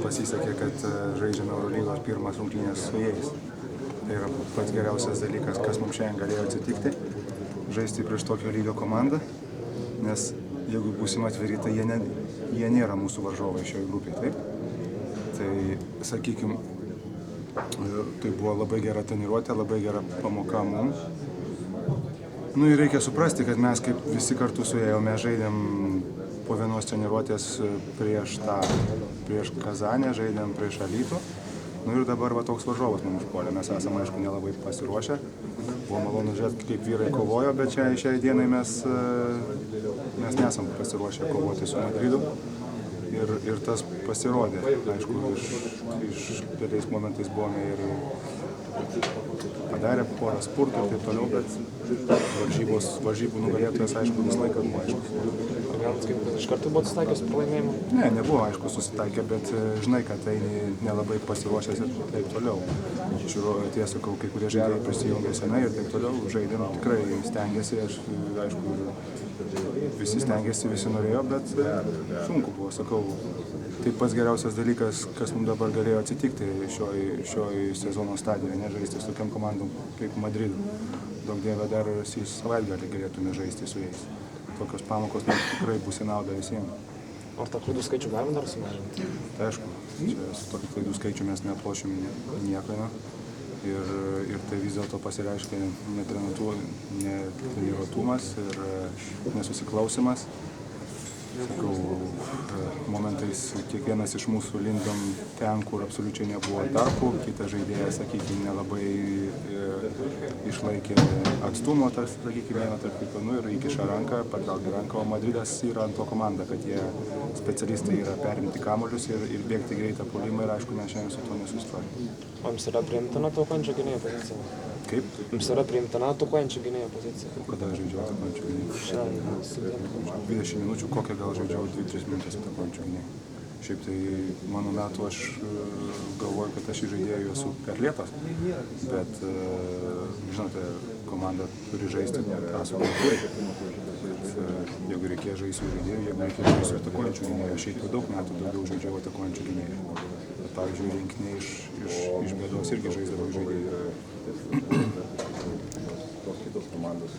pasisekė, kad žaidžiame Eurolygos pirmas rungtynės su jais. Tai yra pats geriausias dalykas, kas mums šiandien galėjo atsitikti, žaisti prieš tokio lygio komandą, nes jeigu būsim atviri, tai jie nėra mūsų varžovai šioje grupėje, taip? Tai, sakykime, tai buvo labai gera treniruotė, labai gera pamoka mums. Ir reikia suprasti, kad mes kaip visi kartu suėjome, žaidėm po vienos treniruotės prieš Kazanę, žaidėm prieš Alytų. Ir dabar toks varžovas mums užpuolė. Mes esame, aišku, nelabai pasiruošę. Buvo malonu žiūrėti, kaip vyrai kovojo, bet šiai dienai mes nesam pasiruošę kovoti su Madridu. Ir tas pasirodė. Aišku, iš keliais momentais buvome ir padarė porą spurtų ir taip toliau, bet varžybų nugalėtojas, aišku, visą laiką buvo aiškus. Gal iš karto buvo susitaikęs pralaimėjimų? Ne, nebuvo aišku susitaikę, bet žinai, kad tai nelabai pasiruošęs ir taip toliau. Tiesą, kai kurie žaidėjai prisijungė senai ir taip toliau, žaidėm tikrai stengiasi, aišku, visi stengiasi, visi norėjo, bet sunku buvo, sakau. Tai pats geriausias dalykas, kas mums dabar galėjo atsitikti šioj sezono stadijoje, nežaisti su tokiam komandom kaip Madridu. Daug dievė dar savaitgalį galėtume žaisti su jais. Tokios pamokos tikrai bus į naudą visiems. Ar tą klaidų skaičių galime dar sumažinti? Tai aišku, su tokiu klaidų skaičiu mes neatlošim nieko. Ir tai vis dėlto pasireiškia netreniruotumas ir nesusiklausimas. Sakau, momentais kiekvienas iš mūsų lindom ten, kur absoliučiai nebuvo tarpų, kitas žaidėjas, sakykime, nelabai išlaikė atstumo, sakykime, vieną tarp kito, ir įkiša ranką, patraukė ranką, o Madridas yra ant to komanda, kad jie specialistai yra perimti kamuolius ir bėgti greitą puolimą ir aišku, mes šiandien su to nesusitvarkėme. O jums yra priimtina atakuojančio gynėjo pozicija? Kaip? Jums yra priimtina atakuojančio gynėjo pozicija? Kada žaidžiau atakuojančio gynėjo? 20 minučių, kokią gal žaidžiau 2-3 minutės atakuojančio gynėjo. Šiaip tai mano metu aš galvoju, kad aš žaidėjau esu per lėtas, bet, žinote, komanda turi žaisti tą su metu. Jeigu reikėjo žaisti žaidėjų, jeigu reikėjo žaisti atakuojančių gynėjų, šiaip jau daug metų daugiau žaidžiau atakuojančių gynėjų. Bet, pavyzdžiui, rinkiniai iš bėdos irgi žaisdavo žaidėjų. Tos kitos komandos.